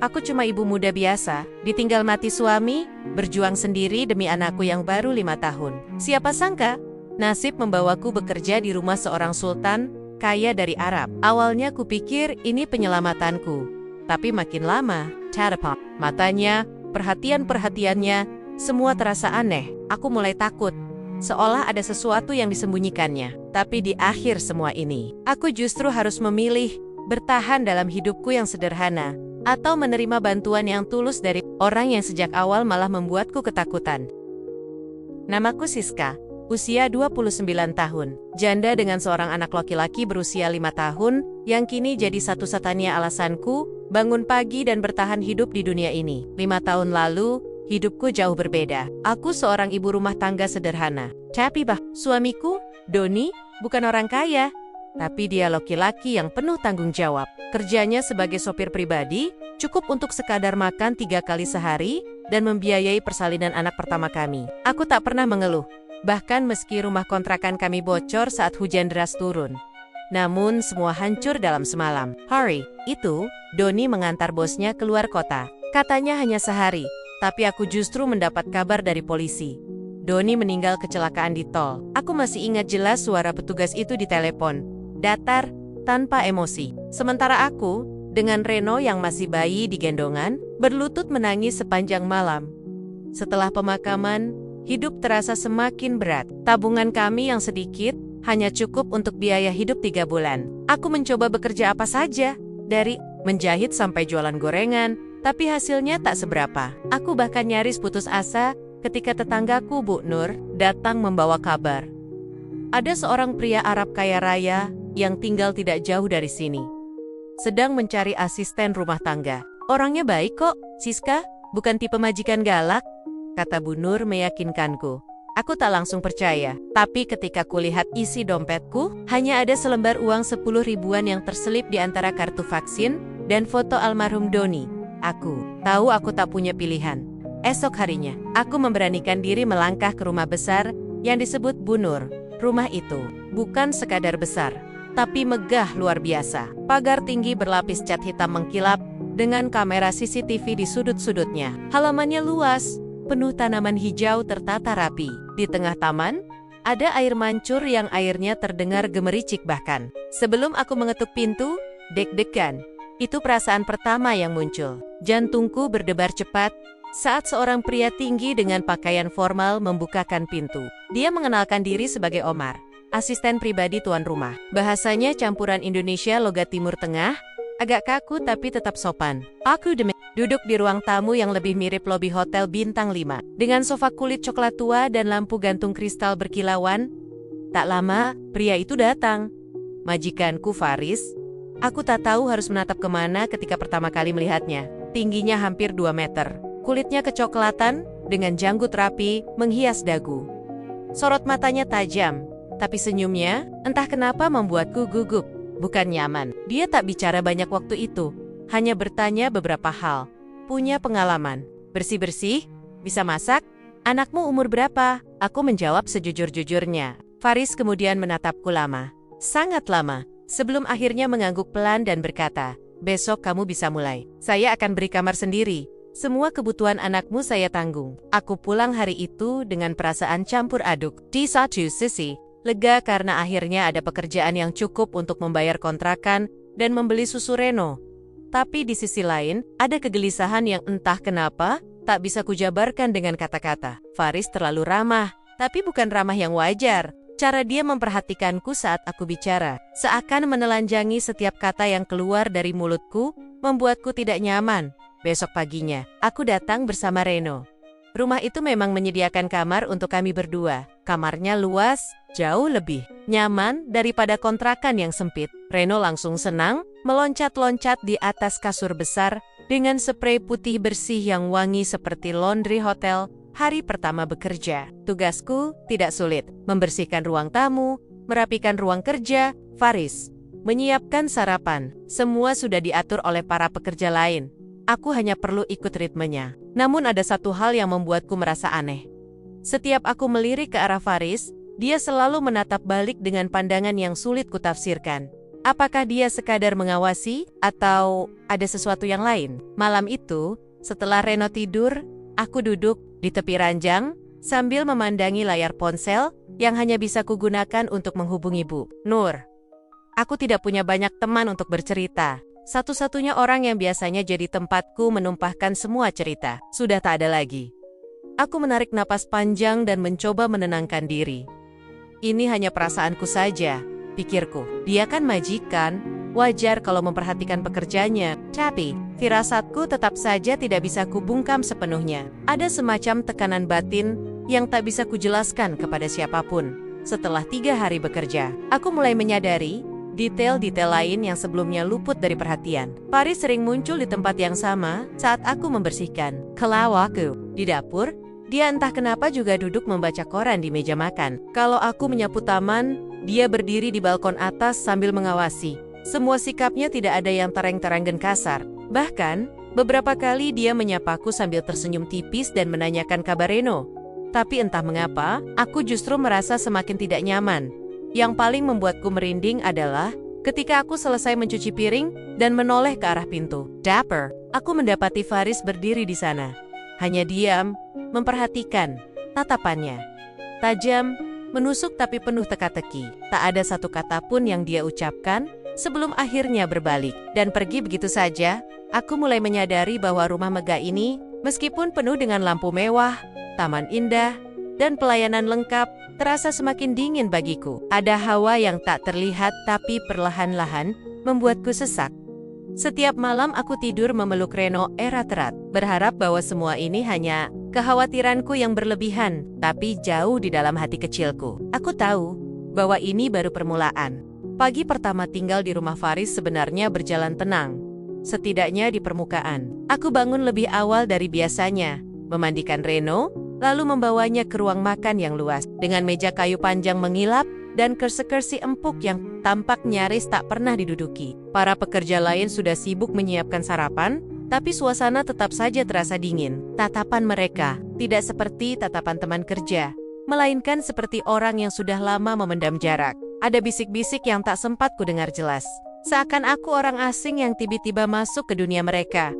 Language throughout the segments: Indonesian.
Aku cuma ibu muda biasa, ditinggal mati suami, berjuang sendiri demi anakku yang baru 5 tahun. Siapa sangka, nasib membawaku bekerja di rumah seorang sultan, kaya dari Arab. Awalnya kupikir ini penyelamatanku, tapi makin lama, tadapop, matanya, perhatiannya, semua terasa aneh. Aku mulai takut, seolah ada sesuatu yang disembunyikannya. Tapi di akhir semua ini, aku justru harus memilih, bertahan dalam hidupku yang sederhana, atau menerima bantuan yang tulus dari orang yang sejak awal malah membuatku ketakutan. Namaku Siska, usia 29 tahun, janda dengan seorang anak laki-laki berusia 5 tahun, yang kini jadi satu-satunya alasanku bangun pagi dan bertahan hidup di dunia ini. 5 tahun lalu, hidupku jauh berbeda. Aku seorang ibu rumah tangga sederhana. Tapi suamiku, Doni, bukan orang kaya. Tapi dia laki-laki yang penuh tanggung jawab. Kerjanya sebagai sopir pribadi, cukup untuk sekadar makan 3 kali sehari, dan membiayai persalinan anak pertama kami. Aku tak pernah mengeluh, bahkan meski rumah kontrakan kami bocor saat hujan deras turun. Namun semua hancur dalam semalam. Hari itu, Doni mengantar bosnya keluar kota. Katanya hanya sehari, tapi aku justru mendapat kabar dari polisi. Doni meninggal kecelakaan di tol. Aku masih ingat jelas suara petugas itu di telepon. Datar, tanpa emosi. Sementara aku, dengan Reno yang masih bayi di gendongan, berlutut menangis sepanjang malam. Setelah pemakaman, hidup terasa semakin berat. Tabungan kami yang sedikit, hanya cukup untuk biaya hidup 3 bulan. Aku mencoba bekerja apa saja, dari menjahit sampai jualan gorengan, tapi hasilnya tak seberapa. Aku bahkan nyaris putus asa ketika tetanggaku Bu Nur datang membawa kabar. Ada seorang pria Arab kaya raya yang tinggal tidak jauh dari sini, sedang mencari asisten rumah tangga. Orangnya baik kok, Siska, bukan tipe majikan galak, kata Bu Nur meyakinkanku. Aku tak langsung percaya, tapi ketika kulihat isi dompetku, hanya ada selembar uang 10 ribuan yang terselip di antara kartu vaksin dan foto almarhum Doni. Aku tahu aku tak punya pilihan. Esok harinya, aku memberanikan diri melangkah ke rumah besar yang disebut Bu Nur. Rumah itu bukan sekadar besar, tapi megah luar biasa. Pagar tinggi berlapis cat hitam mengkilap, dengan kamera CCTV di sudut-sudutnya. Halamannya luas, penuh tanaman hijau tertata rapi. Di tengah taman, ada air mancur yang airnya terdengar gemericik bahkan. Sebelum aku mengetuk pintu, deg-degan. Itu perasaan pertama yang muncul. Jantungku berdebar cepat saat seorang pria tinggi dengan pakaian formal membukakan pintu. Dia mengenalkan diri sebagai Omar, asisten pribadi tuan rumah. Bahasanya campuran Indonesia logat Timur Tengah, agak kaku tapi tetap sopan. Aku duduk di ruang tamu yang lebih mirip lobi hotel bintang 5, dengan sofa kulit coklat tua dan lampu gantung kristal berkilauan. Tak lama, pria itu datang. Majikanku Faris. Aku tak tahu harus menatap kemana ketika pertama kali melihatnya. Tingginya hampir 2 meter. Kulitnya kecoklatan, dengan janggut rapi, menghias dagu. Sorot matanya tajam, tapi senyumnya, entah kenapa membuatku gugup, bukan nyaman. Dia tak bicara banyak waktu itu, hanya bertanya beberapa hal. Punya pengalaman, bersih-bersih, bisa masak, anakmu umur berapa? Aku menjawab sejujur-jujurnya. Faris kemudian menatapku lama, sangat lama, sebelum akhirnya mengangguk pelan dan berkata, besok kamu bisa mulai. Saya akan beri kamar sendiri. Semua kebutuhan anakmu saya tanggung. Aku pulang hari itu dengan perasaan campur aduk. Di satu sisi, lega karena akhirnya ada pekerjaan yang cukup untuk membayar kontrakan dan membeli susu Reno. Tapi di sisi lain, ada kegelisahan yang entah kenapa tak bisa kujabarkan dengan kata-kata. Faris terlalu ramah, tapi bukan ramah yang wajar. Cara dia memperhatikanku saat aku bicara, seakan menelanjangi setiap kata yang keluar dari mulutku, membuatku tidak nyaman. Besok paginya, aku datang bersama Reno. Rumah itu memang menyediakan kamar untuk kami berdua. Kamarnya luas, jauh lebih nyaman daripada kontrakan yang sempit. Reno langsung senang, meloncat-loncat di atas kasur besar, dengan sprei putih bersih yang wangi seperti laundry hotel. Hari pertama bekerja, tugasku tidak sulit. Membersihkan ruang tamu, merapikan ruang kerja, Faris menyiapkan sarapan. Semua sudah diatur oleh para pekerja lain. Aku hanya perlu ikut ritmenya. Namun ada satu hal yang membuatku merasa aneh. Setiap aku melirik ke arah Faris, dia selalu menatap balik dengan pandangan yang sulit kutafsirkan. Apakah dia sekadar mengawasi atau ada sesuatu yang lain? Malam itu, setelah Reno tidur, aku duduk di tepi ranjang sambil memandangi layar ponsel yang hanya bisa kugunakan untuk menghubungi Bu Nur. Aku tidak punya banyak teman untuk bercerita. Satu-satunya orang yang biasanya jadi tempatku menumpahkan semua cerita sudah tak ada lagi. Aku menarik napas panjang dan mencoba menenangkan diri. Ini hanya perasaanku saja, pikirku. Dia kan majikan, wajar kalau memperhatikan pekerjanya. Tapi, firasatku tetap saja tidak bisa kubungkam sepenuhnya. Ada semacam tekanan batin yang tak bisa kujelaskan kepada siapapun. Setelah 3 hari bekerja, aku mulai menyadari detail-detail lain yang sebelumnya luput dari perhatian. Faris sering muncul di tempat yang sama saat aku membersihkan. Kalau aku di dapur, dia entah kenapa juga duduk membaca koran di meja makan. Kalau aku menyapu taman, dia berdiri di balkon atas sambil mengawasi. Semua sikapnya tidak ada yang tereng-tereng dan kasar. Bahkan, beberapa kali dia menyapaku sambil tersenyum tipis dan menanyakan kabar Reno. Tapi entah mengapa, aku justru merasa semakin tidak nyaman. Yang paling membuatku merinding adalah ketika aku selesai mencuci piring dan menoleh ke arah pintu. Dapper, aku mendapati Faris berdiri di sana. Hanya diam, memperhatikan. Tatapannya tajam, menusuk tapi penuh teka-teki. Tak ada satu kata pun yang dia ucapkan sebelum akhirnya berbalik dan pergi begitu saja. Aku mulai menyadari bahwa rumah megah ini, meskipun penuh dengan lampu mewah, taman indah, dan pelayanan lengkap, terasa semakin dingin bagiku. Ada hawa yang tak terlihat tapi perlahan-lahan membuatku sesak. Setiap malam aku tidur memeluk Reno erat-erat, berharap bahwa semua ini hanya kekhawatiranku yang berlebihan, tapi jauh di dalam hati kecilku. Aku tahu bahwa ini baru permulaan. Pagi pertama tinggal di rumah Faris sebenarnya berjalan tenang, setidaknya di permukaan. Aku bangun lebih awal dari biasanya, memandikan Reno, lalu membawanya ke ruang makan yang luas, dengan meja kayu panjang mengilap, dan kursi-kursi empuk yang tampak nyaris tak pernah diduduki. Para pekerja lain sudah sibuk menyiapkan sarapan, tapi suasana tetap saja terasa dingin. Tatapan mereka tidak seperti tatapan teman kerja, melainkan seperti orang yang sudah lama memendam jarak. Ada bisik-bisik yang tak sempat kudengar jelas. Seakan aku orang asing yang tiba-tiba masuk ke dunia mereka.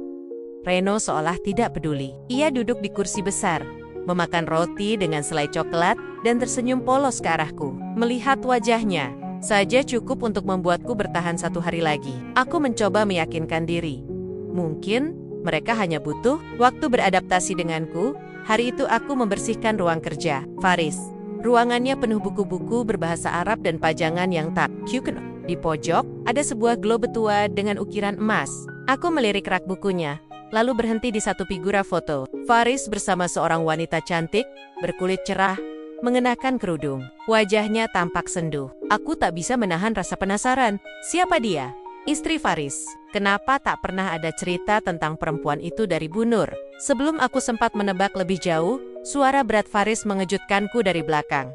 Reno seolah tidak peduli. Ia duduk di kursi besar, memakan roti dengan selai coklat, dan tersenyum polos ke arahku. Melihat wajahnya saja cukup untuk membuatku bertahan 1 hari lagi. Aku mencoba meyakinkan diri. Mungkin mereka hanya butuh waktu beradaptasi denganku. Hari itu aku membersihkan ruang kerja Faris. Ruangannya penuh buku-buku berbahasa Arab dan pajangan yang tak cute. Di pojok, ada sebuah globe tua dengan ukiran emas. Aku melirik rak bukunya, lalu berhenti di satu figura foto. Faris bersama seorang wanita cantik, berkulit cerah, mengenakan kerudung. Wajahnya tampak sendu. Aku tak bisa menahan rasa penasaran. Siapa dia? Istri Faris. Kenapa tak pernah ada cerita tentang perempuan itu dari Bu Nur? Sebelum aku sempat menebak lebih jauh, suara berat Faris mengejutkanku dari belakang.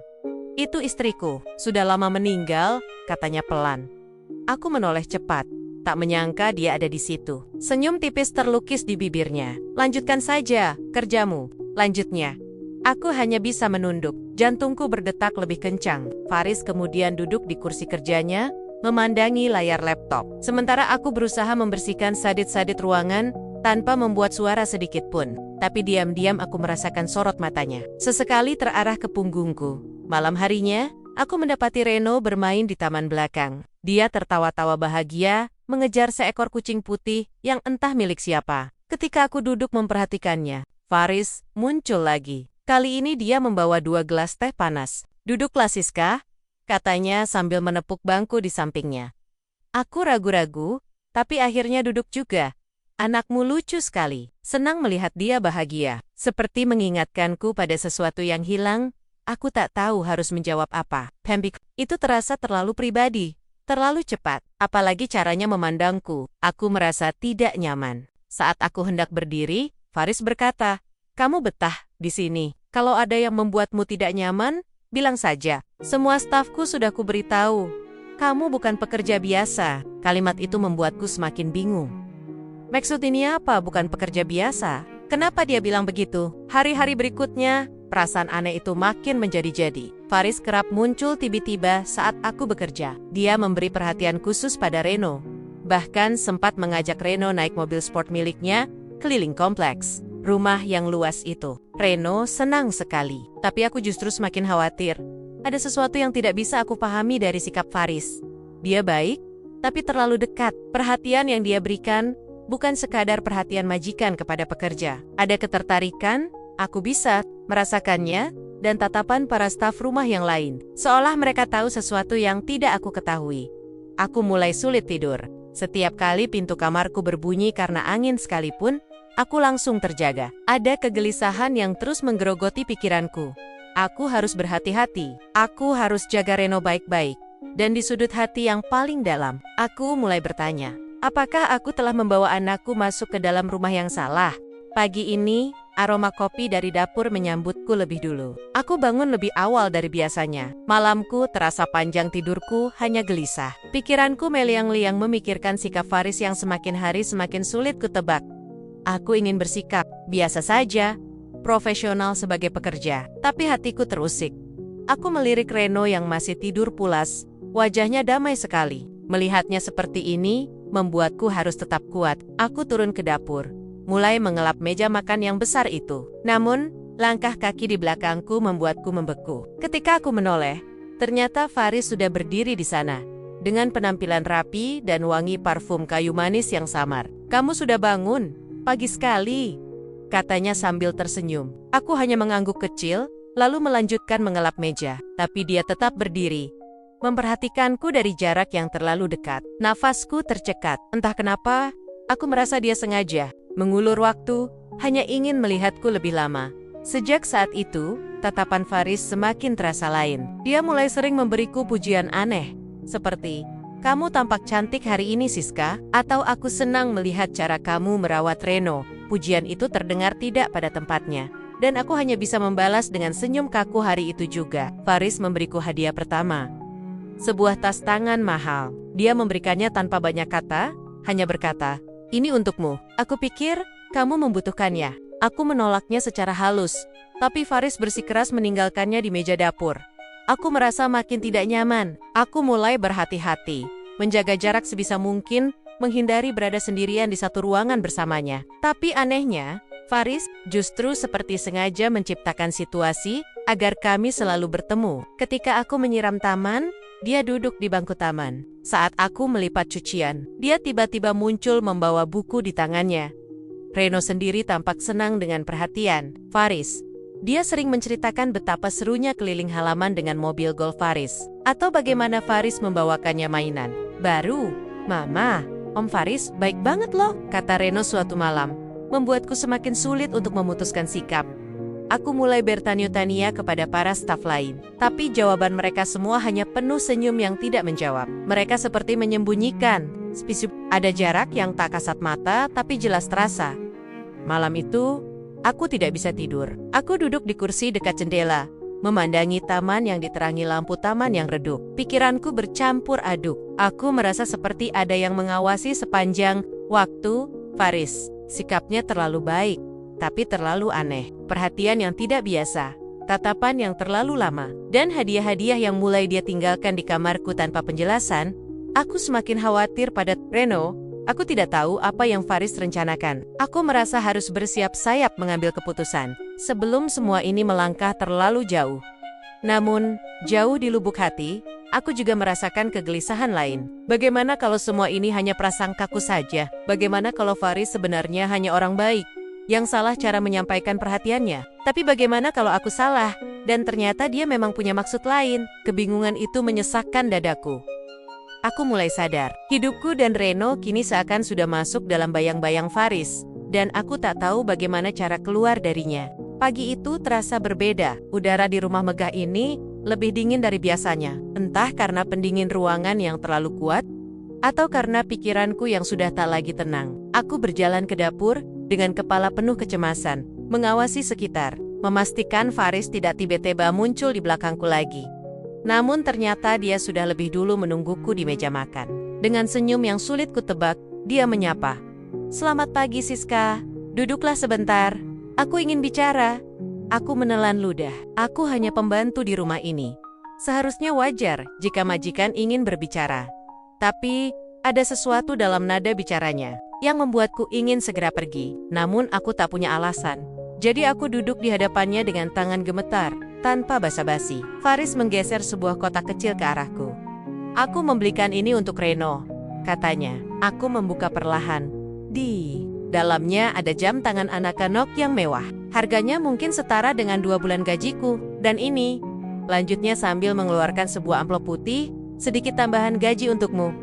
Itu istriku, sudah lama meninggal, katanya pelan. Aku menoleh cepat. Tak menyangka dia ada di situ. Senyum tipis terlukis di bibirnya. Lanjutkan saja, kerjamu. Lanjutnya. Aku hanya bisa menunduk. Jantungku berdetak lebih kencang. Faris kemudian duduk di kursi kerjanya, memandangi layar laptop. Sementara aku berusaha membersihkan sadit-sadit ruangan, tanpa membuat suara sedikit pun. Tapi diam-diam aku merasakan sorot matanya. Sesekali terarah ke punggungku. Malam harinya, aku mendapati Reno bermain di taman belakang. Dia tertawa-tawa bahagia, mengejar seekor kucing putih yang entah milik siapa. Ketika aku duduk memperhatikannya, Faris muncul lagi. Kali ini dia membawa 2 gelas teh panas. Duduklah Siska, katanya sambil menepuk bangku di sampingnya. Aku ragu-ragu, tapi akhirnya duduk juga. Anakmu lucu sekali. Senang melihat dia bahagia. Seperti mengingatkanku pada sesuatu yang hilang, aku tak tahu harus menjawab apa. Pembik, itu terasa terlalu pribadi. Terlalu cepat, apalagi caranya memandangku. Aku merasa tidak nyaman. Saat aku hendak berdiri, Faris berkata, "Kamu betah di sini. Kalau ada yang membuatmu tidak nyaman, bilang saja. Semua stafku sudah kuberitahu. Kamu bukan pekerja biasa." Kalimat itu membuatku semakin bingung. Maksud ini apa bukan pekerja biasa? Kenapa dia bilang begitu? Hari-hari berikutnya, perasaan aneh itu makin menjadi-jadi. Faris kerap muncul tiba-tiba saat aku bekerja. Dia memberi perhatian khusus pada Reno. Bahkan sempat mengajak Reno naik mobil sport miliknya keliling kompleks rumah yang luas itu. Reno senang sekali, tapi aku justru semakin khawatir. Ada sesuatu yang tidak bisa aku pahami dari sikap Faris. Dia baik, tapi terlalu dekat. Perhatian yang dia berikan bukan sekadar perhatian majikan kepada pekerja. Ada ketertarikan, aku bisa merasakannya, dan tatapan para staf rumah yang lain. Seolah mereka tahu sesuatu yang tidak aku ketahui. Aku mulai sulit tidur. Setiap kali pintu kamarku berbunyi karena angin sekalipun, aku langsung terjaga. Ada kegelisahan yang terus menggerogoti pikiranku. Aku harus berhati-hati. Aku harus jaga Reno baik-baik. Dan di sudut hati yang paling dalam, aku mulai bertanya, apakah aku telah membawa anakku masuk ke dalam rumah yang salah? Pagi ini, aroma kopi dari dapur menyambutku lebih dulu. Aku bangun lebih awal dari biasanya. Malamku terasa panjang, tidurku hanya gelisah. Pikiranku meliang-liang memikirkan sikap Faris yang semakin hari semakin sulit kutebak. Aku ingin bersikap biasa saja, profesional sebagai pekerja, tapi hatiku terusik. Aku melirik Reno yang masih tidur pulas, wajahnya damai sekali. Melihatnya seperti ini, membuatku harus tetap kuat. Aku turun ke dapur, mulai mengelap meja makan yang besar itu. Namun, langkah kaki di belakangku membuatku membeku. Ketika aku menoleh, ternyata Faris sudah berdiri di sana, dengan penampilan rapi dan wangi parfum kayu manis yang samar. "Kamu sudah bangun? Pagi sekali," katanya sambil tersenyum. Aku hanya mengangguk kecil, lalu melanjutkan mengelap meja. Tapi dia tetap berdiri, memperhatikanku dari jarak yang terlalu dekat. Nafasku tercekat. Entah kenapa, aku merasa dia sengaja mengulur waktu, hanya ingin melihatku lebih lama. Sejak saat itu, tatapan Faris semakin terasa lain. Dia mulai sering memberiku pujian aneh, seperti, "Kamu tampak cantik hari ini, Siska," atau "Aku senang melihat cara kamu merawat Reno." Pujian itu terdengar tidak pada tempatnya, dan aku hanya bisa membalas dengan senyum kaku. Hari itu juga, Faris memberiku hadiah pertama. Sebuah tas tangan mahal. Dia memberikannya tanpa banyak kata, hanya berkata, "Ini untukmu. Aku pikir kamu membutuhkannya." Aku menolaknya secara halus, tapi Faris bersikeras meninggalkannya di meja dapur. Aku merasa makin tidak nyaman. Aku mulai berhati-hati, menjaga jarak sebisa mungkin, menghindari berada sendirian di satu ruangan bersamanya. Tapi anehnya, Faris justru seperti sengaja menciptakan situasi agar kami selalu bertemu. Ketika aku menyiram taman, dia duduk di bangku taman. Saat aku melipat cucian, dia tiba-tiba muncul membawa buku di tangannya. Reno sendiri tampak senang dengan perhatian Faris. Dia sering menceritakan betapa serunya keliling halaman dengan mobil golf Faris, atau bagaimana Faris membawakannya mainan baru. "Mama, Om Faris baik banget loh," kata Reno suatu malam, membuatku semakin sulit untuk memutuskan sikap. Aku mulai bertanya-tanya kepada para staf lain, tapi jawaban mereka semua hanya penuh senyum yang tidak menjawab. Mereka seperti menyembunyikan ada jarak yang tak kasat mata tapi jelas terasa. Malam itu, aku tidak bisa tidur. Aku duduk di kursi dekat jendela, memandangi taman yang diterangi lampu taman yang redup. Pikiranku bercampur aduk. Aku merasa seperti ada yang mengawasi sepanjang waktu. Faris, sikapnya terlalu baik, tapi terlalu aneh. Perhatian yang tidak biasa, tatapan yang terlalu lama, dan hadiah-hadiah yang mulai dia tinggalkan di kamarku tanpa penjelasan. Aku semakin khawatir pada Reno. Aku tidak tahu apa yang Faris rencanakan. Aku merasa harus bersiap sayap mengambil keputusan sebelum semua ini melangkah terlalu jauh. Namun, jauh di lubuk hati, aku juga merasakan kegelisahan lain. Bagaimana kalau semua ini hanya prasangkaku saja? Bagaimana kalau Faris sebenarnya hanya orang baik yang salah cara menyampaikan perhatiannya? Tapi bagaimana kalau aku salah dan ternyata dia memang punya maksud lain? Kebingungan itu menyesakkan dadaku. Aku mulai sadar, hidupku dan Reno kini seakan sudah masuk dalam bayang-bayang Faris, dan aku tak tahu bagaimana cara keluar darinya. Pagi itu terasa berbeda. Udara di rumah megah ini lebih dingin dari biasanya, entah karena pendingin ruangan yang terlalu kuat, atau karena pikiranku yang sudah tak lagi tenang. Aku berjalan ke dapur dengan kepala penuh kecemasan, mengawasi sekitar, memastikan Faris tidak tiba-tiba muncul di belakangku lagi. Namun ternyata dia sudah lebih dulu menungguku di meja makan. Dengan senyum yang sulit kutebak, dia menyapa. "Selamat pagi, Siska. Duduklah sebentar. Aku ingin bicara." Aku menelan ludah. Aku hanya pembantu di rumah ini. Seharusnya wajar jika majikan ingin berbicara. Tapi, ada sesuatu dalam nada bicaranya yang membuatku ingin segera pergi. Namun aku tak punya alasan. Jadi aku duduk di hadapannya dengan tangan gemetar, tanpa basa-basi. Faris menggeser sebuah kotak kecil ke arahku. Aku membelikan ini untuk Reno, katanya. Aku membuka perlahan. Di dalamnya ada jam tangan anak-anak yang mewah. Harganya mungkin setara dengan 2 bulan gajiku. Dan ini, lanjutnya sambil mengeluarkan sebuah amplop putih, sedikit tambahan gaji untukmu.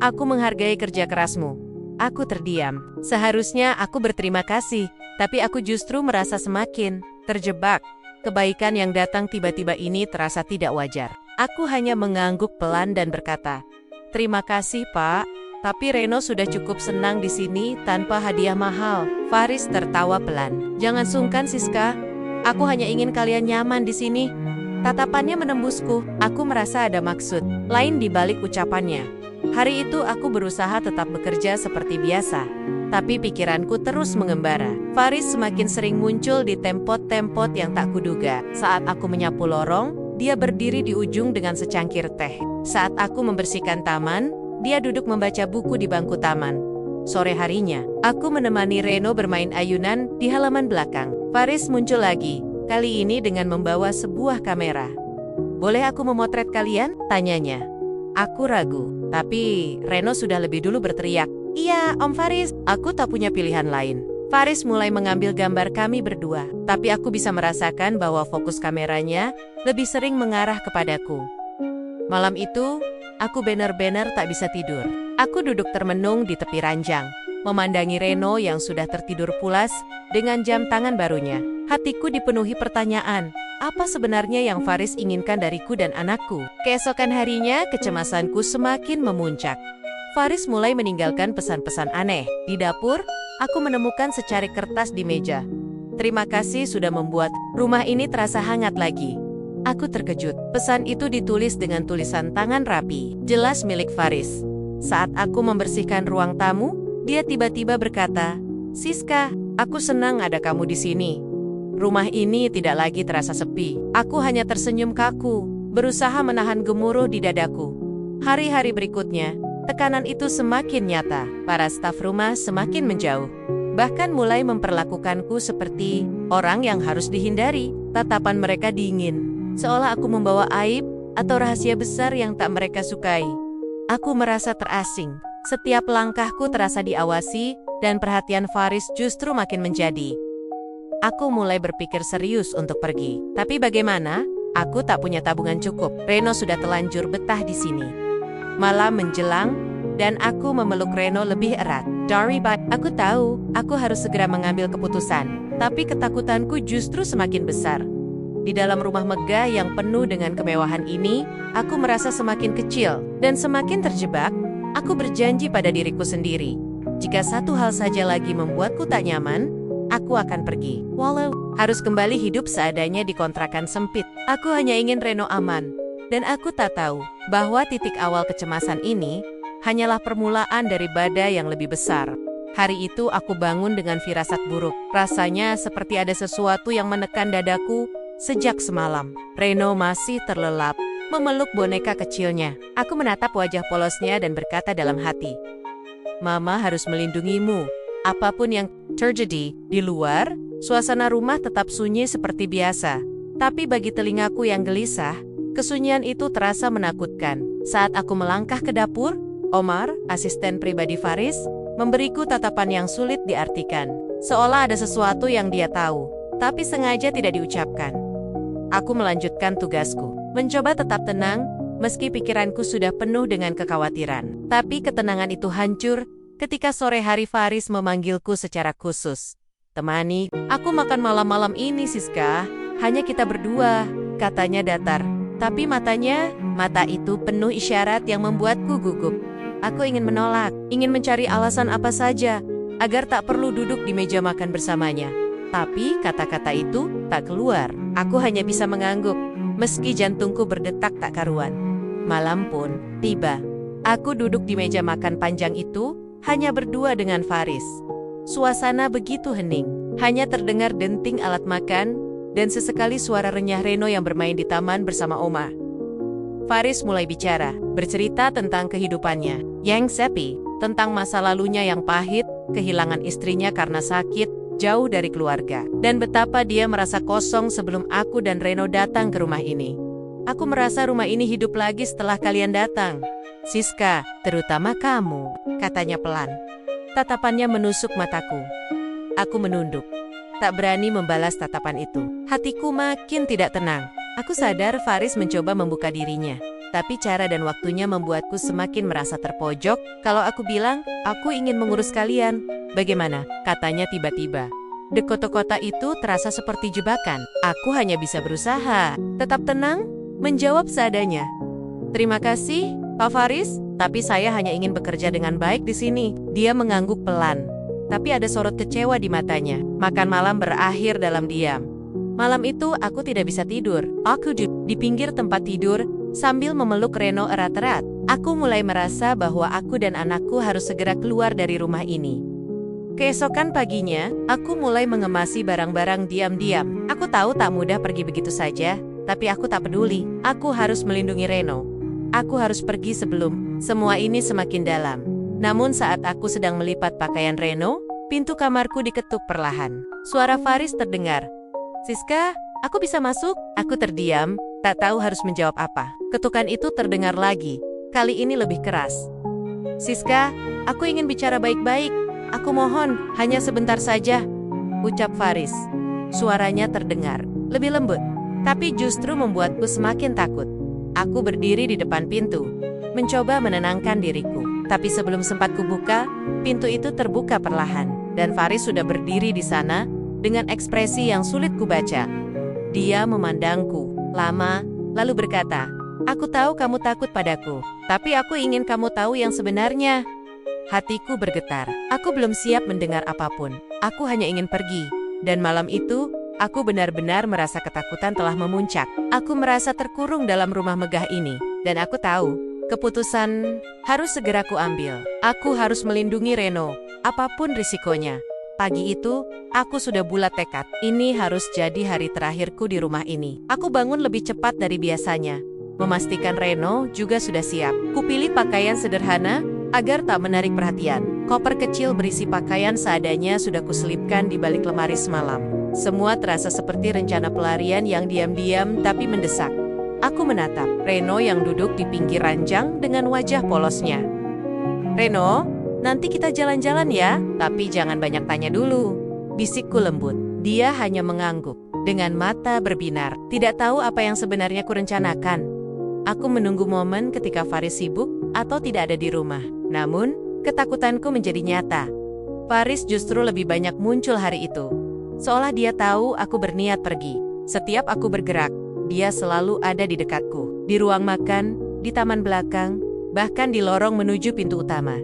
Aku menghargai kerja kerasmu. Aku terdiam. Seharusnya aku berterima kasih, tapi aku justru merasa semakin terjebak. Kebaikan yang datang tiba-tiba ini terasa tidak wajar. Aku hanya mengangguk pelan dan berkata, "Terima kasih, Pak. Tapi Reno sudah cukup senang di sini tanpa hadiah mahal." Faris tertawa pelan. "Jangan sungkan, Siska. Aku hanya ingin kalian nyaman di sini." Tatapannya menembusku. Aku merasa ada maksud lain di balik ucapannya. Hari itu aku berusaha tetap bekerja seperti biasa, tapi pikiranku terus mengembara. Faris semakin sering muncul di tempot-tempot yang tak kuduga. Saat aku menyapu lorong, dia berdiri di ujung dengan secangkir teh. Saat aku membersihkan taman, dia duduk membaca buku di bangku taman. Sore harinya, aku menemani Reno bermain ayunan di halaman belakang. Faris muncul lagi, kali ini dengan membawa sebuah kamera. "Boleh aku memotret kalian?" tanyanya. Aku ragu, tapi Reno sudah lebih dulu berteriak, "Iya, Om Faris." Aku tak punya pilihan lain. Faris mulai mengambil gambar kami berdua, tapi aku bisa merasakan bahwa fokus kameranya lebih sering mengarah kepadaku. Malam itu, aku benar-benar tak bisa tidur. Aku duduk termenung di tepi ranjang, memandangi Reno yang sudah tertidur pulas dengan jam tangan barunya. Hatiku dipenuhi pertanyaan, apa sebenarnya yang Faris inginkan dariku dan anakku? Keesokan harinya, kecemasanku semakin memuncak. Faris mulai meninggalkan pesan-pesan aneh. Di dapur, aku menemukan secari kertas di meja. "Terima kasih sudah membuat rumah ini terasa hangat lagi." Aku terkejut. Pesan itu ditulis dengan tulisan tangan rapi, jelas milik Faris. Saat aku membersihkan ruang tamu, dia tiba-tiba berkata, "Siska, aku senang ada kamu di sini. Rumah ini tidak lagi terasa sepi." Aku hanya tersenyum kaku, berusaha menahan gemuruh di dadaku. Hari-hari berikutnya, tekanan itu semakin nyata. Para staf rumah semakin menjauh, bahkan mulai memperlakukanku seperti orang yang harus dihindari. Tatapan mereka dingin, seolah aku membawa aib atau rahasia besar yang tak mereka sukai. Aku merasa terasing. Setiap langkahku terasa diawasi, dan perhatian Faris justru makin menjadi. Aku mulai berpikir serius untuk pergi. Tapi bagaimana? Aku tak punya tabungan cukup. Reno sudah telanjur betah di sini. Malam menjelang, dan aku memeluk Reno lebih erat. Aku tahu, aku harus segera mengambil keputusan. Tapi ketakutanku justru semakin besar. Di dalam rumah megah yang penuh dengan kemewahan ini, aku merasa semakin kecil dan semakin terjebak. Aku berjanji pada diriku sendiri, jika satu hal saja lagi membuatku tak nyaman, aku akan pergi. Walau harus kembali hidup seadanya di kontrakan sempit. Aku hanya ingin Reno aman. Dan aku tak tahu bahwa titik awal kecemasan ini hanyalah permulaan dari badai yang lebih besar. Hari itu aku bangun dengan firasat buruk. Rasanya seperti ada sesuatu yang menekan dadaku sejak semalam. Reno masih terlelap, memeluk boneka kecilnya. Aku menatap wajah polosnya dan berkata dalam hati, "Mama harus melindungimu." Apapun yang terjadi di luar, suasana rumah tetap sunyi seperti biasa. Tapi bagi telingaku yang gelisah, kesunyian itu terasa menakutkan. Saat aku melangkah ke dapur, Omar, asisten pribadi Faris, memberiku tatapan yang sulit diartikan. Seolah ada sesuatu yang dia tahu, tapi sengaja tidak diucapkan. Aku melanjutkan tugasku, mencoba tetap tenang, meski pikiranku sudah penuh dengan kekhawatiran. Tapi ketenangan itu hancur ketika sore hari Faris memanggilku secara khusus. "Temani, aku makan malam-malam ini, Siska. Hanya kita berdua," katanya datar. Tapi mata itu penuh isyarat yang membuatku gugup. Aku ingin menolak, ingin mencari alasan apa saja, agar tak perlu duduk di meja makan bersamanya. Tapi kata-kata itu tak keluar. Aku hanya bisa mengangguk, meski jantungku berdetak tak karuan. Malam pun tiba. Aku duduk di meja makan panjang itu, hanya berdua dengan Faris. Suasana begitu hening, hanya terdengar denting alat makan dan sesekali suara renyah Reno yang bermain di taman bersama Oma. Faris mulai bicara, bercerita tentang kehidupannya yang sepi, tentang masa lalunya yang pahit, kehilangan istrinya karena sakit, jauh dari keluarga, dan betapa dia merasa kosong sebelum aku dan Reno datang ke rumah ini. Aku merasa rumah ini hidup lagi setelah kalian datang. Siska, terutama kamu, katanya pelan. Tatapannya menusuk mataku. Aku menunduk. Tak berani membalas tatapan itu. Hatiku makin tidak tenang. Aku sadar Faris mencoba membuka dirinya. Tapi cara dan waktunya membuatku semakin merasa terpojok. Kalau aku bilang, aku ingin mengurus kalian. Bagaimana? Katanya tiba-tiba. Dekota-kota itu terasa seperti jebakan. Aku hanya bisa berusaha. Tetap tenang, menjawab seadanya. Terima kasih, Pak Faris, tapi saya hanya ingin bekerja dengan baik di sini. Dia mengangguk pelan, tapi ada sorot kecewa di matanya. Makan malam berakhir dalam diam. Malam itu aku tidak bisa tidur. Aku duduk di pinggir tempat tidur sambil memeluk Reno erat-erat. Aku mulai merasa bahwa aku dan anakku harus segera keluar dari rumah ini. Keesokan paginya, aku mulai mengemasi barang-barang diam-diam. Aku tahu tak mudah pergi begitu saja, tapi aku tak peduli. Aku harus melindungi Reno. Aku harus pergi sebelum semua ini semakin dalam. Namun saat aku sedang melipat pakaian Reno, pintu kamarku diketuk perlahan. Suara Faris terdengar. Siska, aku bisa masuk? Aku terdiam, tak tahu harus menjawab apa. Ketukan itu terdengar lagi, kali ini lebih keras. Siska, aku ingin bicara baik-baik. Aku mohon, hanya sebentar saja, ucap Faris. Suaranya terdengar lebih lembut, tapi justru membuatku semakin takut. Aku berdiri di depan pintu, mencoba menenangkan diriku. Tapi sebelum sempat kubuka, pintu itu terbuka perlahan, dan Faris sudah berdiri di sana dengan ekspresi yang sulit kubaca. Dia memandangku lama, lalu berkata, "Aku tahu kamu takut padaku, tapi aku ingin kamu tahu yang sebenarnya." Hatiku bergetar. Aku belum siap mendengar apapun. Aku hanya ingin pergi. Dan malam itu, aku benar-benar merasa ketakutan telah memuncak. Aku merasa terkurung dalam rumah megah ini. Dan aku tahu, keputusan harus segera kuambil. Aku harus melindungi Reno, apapun risikonya. Pagi itu, aku sudah bulat tekad. Ini harus jadi hari terakhirku di rumah ini. Aku bangun lebih cepat dari biasanya. Memastikan Reno juga sudah siap. Kupilih pakaian sederhana, agar tak menarik perhatian. Koper kecil berisi pakaian seadanya sudah kuselipkan di balik lemari semalam. Semua terasa seperti rencana pelarian yang diam-diam tapi mendesak. Aku menatap Reno yang duduk di pinggir ranjang dengan wajah polosnya. "Reno, nanti kita jalan-jalan ya, tapi jangan banyak tanya dulu," bisikku lembut. Dia hanya mengangguk dengan mata berbinar, tidak tahu apa yang sebenarnya kurencanakan. Aku menunggu momen ketika Faris sibuk atau tidak ada di rumah. Namun, ketakutanku menjadi nyata. Faris justru lebih banyak muncul hari itu. Seolah dia tahu aku berniat pergi. Setiap aku bergerak, dia selalu ada di dekatku. Di ruang makan, di taman belakang, bahkan di lorong menuju pintu utama.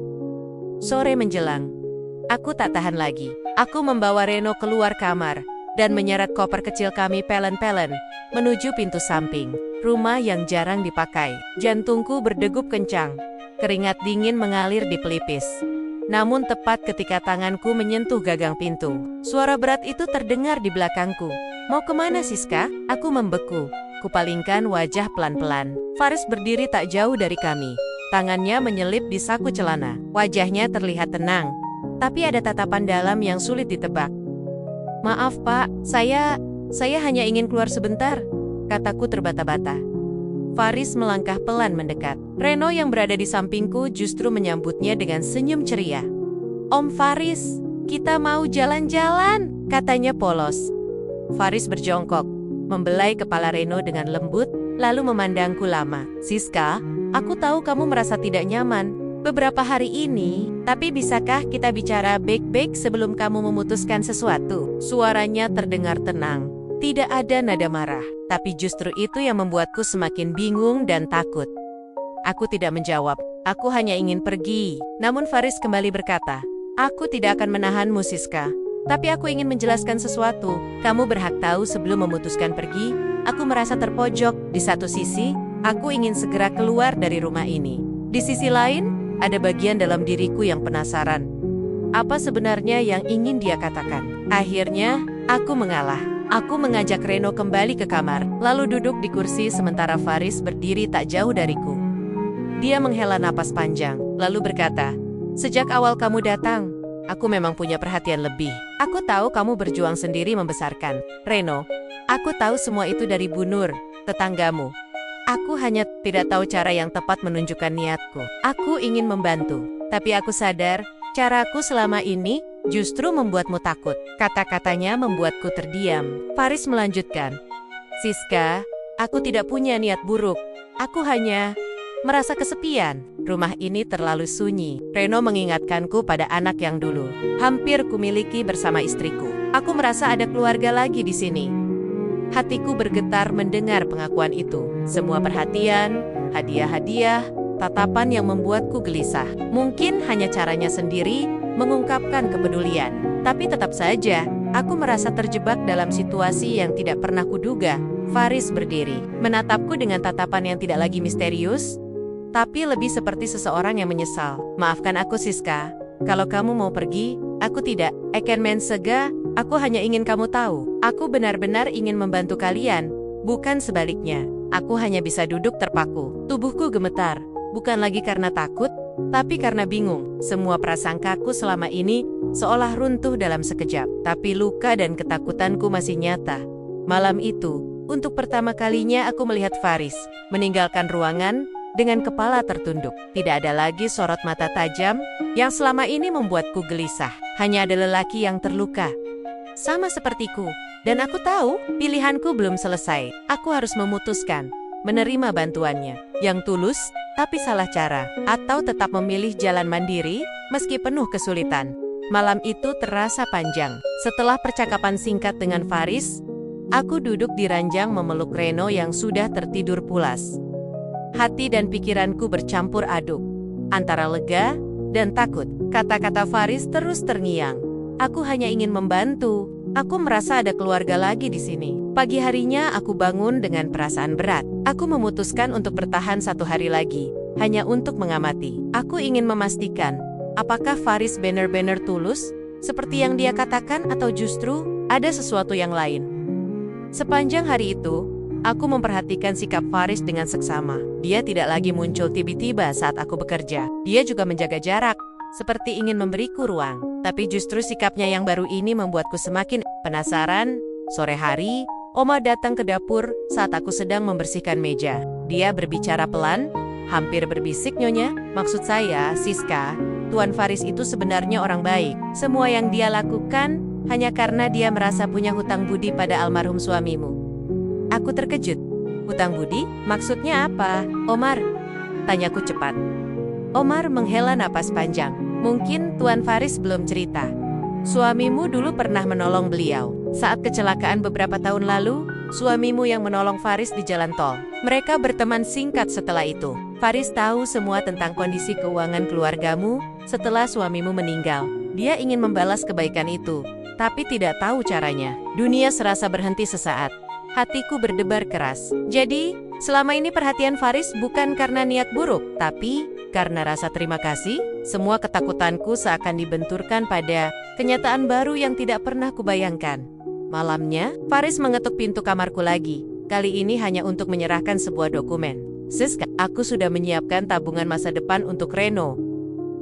Sore menjelang. Aku tak tahan lagi. Aku membawa Reno keluar kamar dan menyeret koper kecil kami pelen-pelen menuju pintu samping. Rumah yang jarang dipakai. Jantungku berdegup kencang. Keringat dingin mengalir di pelipis. Namun tepat ketika tanganku menyentuh gagang pintu, suara berat itu terdengar di belakangku. "Mau kemana, Siska?" Aku membeku. Kupalingkan wajah pelan-pelan. Faris berdiri tak jauh dari kami. Tangannya menyelip di saku celana. Wajahnya terlihat tenang, tapi ada tatapan dalam yang sulit ditebak. "Maaf, Pak, saya hanya ingin keluar sebentar," kataku terbata-bata. Faris melangkah pelan mendekat. Reno yang berada di sampingku justru menyambutnya dengan senyum ceria. "Om Faris, kita mau jalan-jalan," katanya polos. Faris berjongkok, membelai kepala Reno dengan lembut, lalu memandangku lama. "Siska, aku tahu kamu merasa tidak nyaman beberapa hari ini, tapi bisakah kita bicara baik-baik sebelum kamu memutuskan sesuatu?" Suaranya terdengar tenang. Tidak ada nada marah, tapi justru itu yang membuatku semakin bingung dan takut. Aku tidak menjawab, aku hanya ingin pergi. Namun Faris kembali berkata, "Aku tidak akan menahanmu, Siska. Tapi aku ingin menjelaskan sesuatu. Kamu berhak tahu sebelum memutuskan pergi." Aku merasa terpojok. Di satu sisi, aku ingin segera keluar dari rumah ini. Di sisi lain, ada bagian dalam diriku yang penasaran. Apa sebenarnya yang ingin dia katakan? Akhirnya, aku mengalah. Aku mengajak Reno kembali ke kamar, lalu duduk di kursi sementara Faris berdiri tak jauh dariku. Dia menghela napas panjang, lalu berkata, "Sejak awal kamu datang, aku memang punya perhatian lebih. Aku tahu kamu berjuang sendiri membesarkan Reno. Aku tahu semua itu dari Bu Nur, tetanggamu. Aku hanya tidak tahu cara yang tepat menunjukkan niatku. Aku ingin membantu, tapi aku sadar, caraku selama ini justru membuatmu takut." Kata-katanya membuatku terdiam. Faris melanjutkan, "Siska, aku tidak punya niat buruk. Aku hanya merasa kesepian. Rumah ini terlalu sunyi." Reno mengingatkanku pada anak yang dulu hampir kumiliki bersama istriku. Aku merasa ada keluarga lagi di sini. Hatiku bergetar mendengar pengakuan itu. Semua perhatian, hadiah-hadiah, tatapan yang membuatku gelisah. Mungkin hanya caranya sendiri mengungkapkan kepedulian. Tapi tetap saja, aku merasa terjebak dalam situasi yang tidak pernah kuduga. Faris berdiri, menatapku dengan tatapan yang tidak lagi misterius, tapi lebih seperti seseorang yang menyesal. "Maafkan aku, Siska. Kalau kamu mau pergi, aku tidak. Eken mensega, aku hanya ingin kamu tahu. Aku benar-benar ingin membantu kalian, bukan sebaliknya." Aku hanya bisa duduk terpaku. Tubuhku gemetar, bukan lagi karena takut, tapi karena bingung. Semua prasangkaku selama ini seolah runtuh dalam sekejap. Tapi luka dan ketakutanku masih nyata. Malam itu, untuk pertama kalinya aku melihat Faris meninggalkan ruangan dengan kepala tertunduk. Tidak ada lagi sorot mata tajam yang selama ini membuatku gelisah. Hanya ada lelaki yang terluka, sama sepertiku. Dan aku tahu, pilihanku belum selesai. Aku harus memutuskan, menerima bantuannya yang tulus, tapi salah cara, atau tetap memilih jalan mandiri, meski penuh kesulitan. Malam itu terasa panjang. Setelah percakapan singkat dengan Faris, aku duduk di ranjang memeluk Reno yang sudah tertidur pulas. Hati dan pikiranku bercampur aduk, antara lega dan takut. Kata-kata Faris terus terngiang. "Aku hanya ingin membantu. Aku merasa ada keluarga lagi di sini." Pagi harinya aku bangun dengan perasaan berat. Aku memutuskan untuk bertahan 1 hari lagi, hanya untuk mengamati. Aku ingin memastikan, apakah Faris benar-benar tulus, seperti yang dia katakan, atau justru ada sesuatu yang lain. Sepanjang hari itu, aku memperhatikan sikap Faris dengan seksama. Dia tidak lagi muncul tiba-tiba saat aku bekerja. Dia juga menjaga jarak, seperti ingin memberiku ruang. Tapi justru sikapnya yang baru ini membuatku semakin penasaran. Sore hari, Oma datang ke dapur saat aku sedang membersihkan meja. Dia berbicara pelan, hampir berbisik, "Nyonya, maksud saya, Siska, Tuan Faris itu sebenarnya orang baik. Semua yang dia lakukan hanya karena dia merasa punya hutang budi pada almarhum suamimu." Aku terkejut. "Hutang budi? Maksudnya apa, Omar?" tanyaku cepat. Omar menghela napas panjang. "Mungkin Tuan Faris belum cerita. Suamimu dulu pernah menolong beliau saat kecelakaan beberapa tahun lalu. Suamimu yang menolong Faris di jalan tol. Mereka berteman singkat setelah itu. Faris tahu semua tentang kondisi keuangan keluargamu setelah suamimu meninggal. Dia ingin membalas kebaikan itu, tapi tidak tahu caranya." Dunia serasa berhenti sesaat. Hatiku berdebar keras. Jadi, selama ini perhatian Faris bukan karena niat buruk, tapi karena rasa terima kasih. Semua ketakutanku seakan dibenturkan pada kenyataan baru yang tidak pernah kubayangkan. Malamnya, Faris mengetuk pintu kamarku lagi. Kali ini hanya untuk menyerahkan sebuah dokumen. "Siska, aku sudah menyiapkan tabungan masa depan untuk Reno.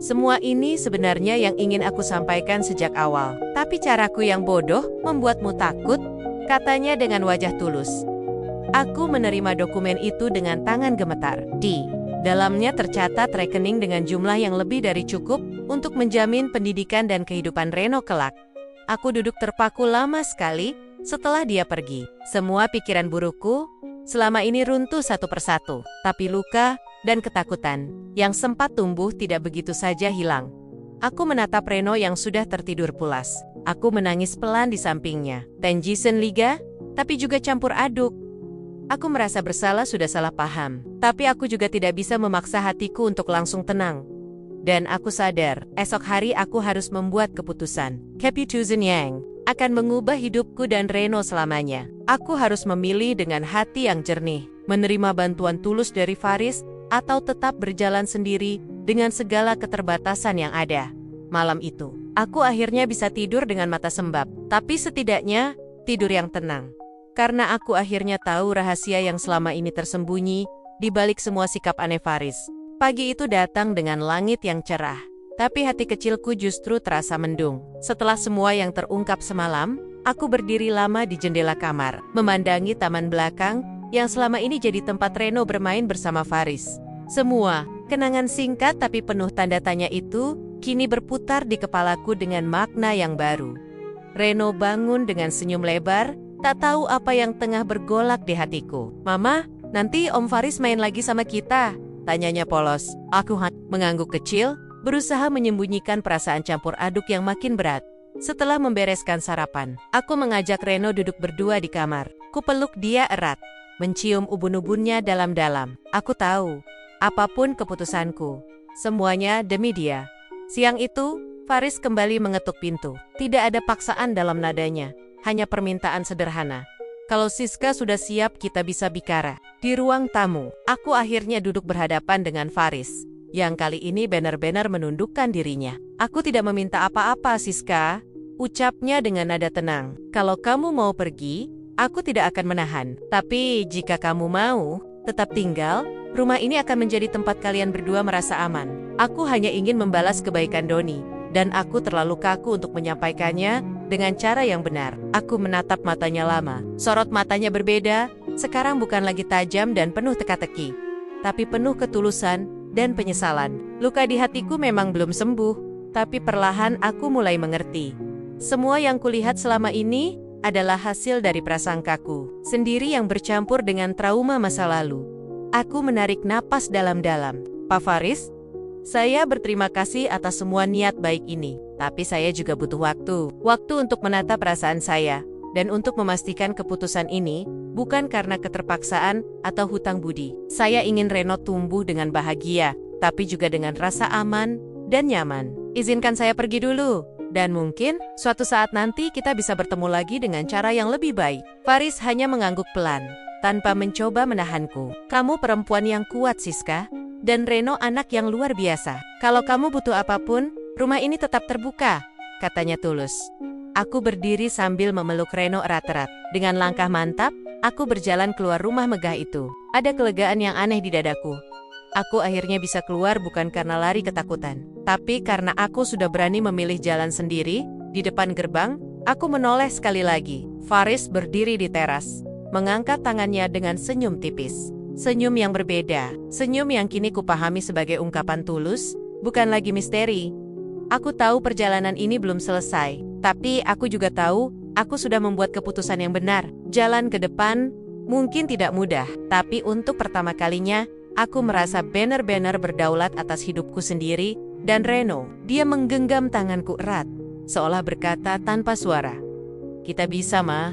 Semua ini sebenarnya yang ingin aku sampaikan sejak awal. Tapi caraku yang bodoh membuatmu takut," katanya dengan wajah tulus. Aku menerima dokumen itu dengan tangan gemetar. Di dalamnya tercatat rekening dengan jumlah yang lebih dari cukup untuk menjamin pendidikan dan kehidupan Reno kelak. Aku duduk terpaku lama sekali setelah dia pergi. Semua pikiran burukku selama ini runtuh satu persatu, tapi luka dan ketakutan yang sempat tumbuh tidak begitu saja hilang. Aku menatap Reno yang sudah tertidur pulas. Aku menangis pelan di sampingnya. Tenjisen Liga, tapi juga campur aduk. Aku merasa bersalah sudah salah paham, tapi aku juga tidak bisa memaksa hatiku untuk langsung tenang. Dan aku sadar, esok hari aku harus membuat keputusan. Keputusan yang akan mengubah hidupku dan Reno selamanya. Aku harus memilih dengan hati yang jernih, menerima bantuan tulus dari Faris, atau tetap berjalan sendiri dengan segala keterbatasan yang ada. Malam itu, aku akhirnya bisa tidur dengan mata sembab. Tapi setidaknya, tidur yang tenang. Karena aku akhirnya tahu rahasia yang selama ini tersembunyi di balik semua sikap aneh Faris. Pagi itu datang dengan langit yang cerah, tapi hati kecilku justru terasa mendung. Setelah semua yang terungkap semalam, aku berdiri lama di jendela kamar, memandangi taman belakang yang selama ini jadi tempat Reno bermain bersama Faris. Semua kenangan singkat tapi penuh tanda tanya itu kini berputar di kepalaku dengan makna yang baru. Reno bangun dengan senyum lebar, tak tahu apa yang tengah bergolak di hatiku. "Mama, nanti Om Faris main lagi sama kita?" tanyanya polos. Aku mengangguk kecil, berusaha menyembunyikan perasaan campur aduk yang makin berat. Setelah membereskan sarapan, aku mengajak Reno duduk berdua di kamar. Kupeluk dia erat, mencium ubun-ubunnya dalam-dalam. Aku tahu, apapun keputusanku, semuanya demi dia. Siang itu, Faris kembali mengetuk pintu. Tidak ada paksaan dalam nadanya, hanya permintaan sederhana. "Kalau Siska sudah siap, kita bisa bicara." Di ruang tamu, aku akhirnya duduk berhadapan dengan Faris, yang kali ini benar-benar menundukkan dirinya. "Aku tidak meminta apa-apa, Siska," ucapnya dengan nada tenang. "Kalau kamu mau pergi, aku tidak akan menahan. Tapi jika kamu mau tetap tinggal, rumah ini akan menjadi tempat kalian berdua merasa aman. Aku hanya ingin membalas kebaikan Doni, dan aku terlalu kaku untuk menyampaikannya dengan cara yang benar." Aku menatap matanya lama. Sorot matanya berbeda, sekarang bukan lagi tajam dan penuh teka-teki, tapi penuh ketulusan dan penyesalan. Luka di hatiku memang belum sembuh, tapi perlahan aku mulai mengerti. Semua yang kulihat selama ini adalah hasil dari prasangkaku sendiri yang bercampur dengan trauma masa lalu. Aku menarik napas dalam-dalam. "Pak Faris, saya berterima kasih atas semua niat baik ini, tapi saya juga butuh waktu. Waktu untuk menata perasaan saya, dan untuk memastikan keputusan ini bukan karena keterpaksaan atau hutang budi. Saya ingin Reno tumbuh dengan bahagia, tapi juga dengan rasa aman dan nyaman. Izinkan saya pergi dulu, dan mungkin suatu saat nanti kita bisa bertemu lagi dengan cara yang lebih baik." Faris hanya mengangguk pelan, tanpa mencoba menahanku. "Kamu perempuan yang kuat, Siska. Dan Reno anak yang luar biasa. Kalau kamu butuh apapun, rumah ini tetap terbuka," katanya tulus. Aku berdiri sambil memeluk Reno erat-erat. Dengan langkah mantap, aku berjalan keluar rumah megah itu. Ada kelegaan yang aneh di dadaku. Aku akhirnya bisa keluar bukan karena lari ketakutan, tapi karena aku sudah berani memilih jalan sendiri. Di depan gerbang, aku menoleh sekali lagi. Faris berdiri di teras, mengangkat tangannya dengan senyum tipis. Senyum yang berbeda, senyum yang kini kupahami sebagai ungkapan tulus, bukan lagi misteri. Aku tahu perjalanan ini belum selesai, tapi aku juga tahu aku sudah membuat keputusan yang benar. Jalan ke depan mungkin tidak mudah, tapi untuk pertama kalinya, aku merasa benar-benar berdaulat atas hidupku sendiri. Dan Reno, dia menggenggam tanganku erat, seolah berkata tanpa suara, "Kita bisa, Ma."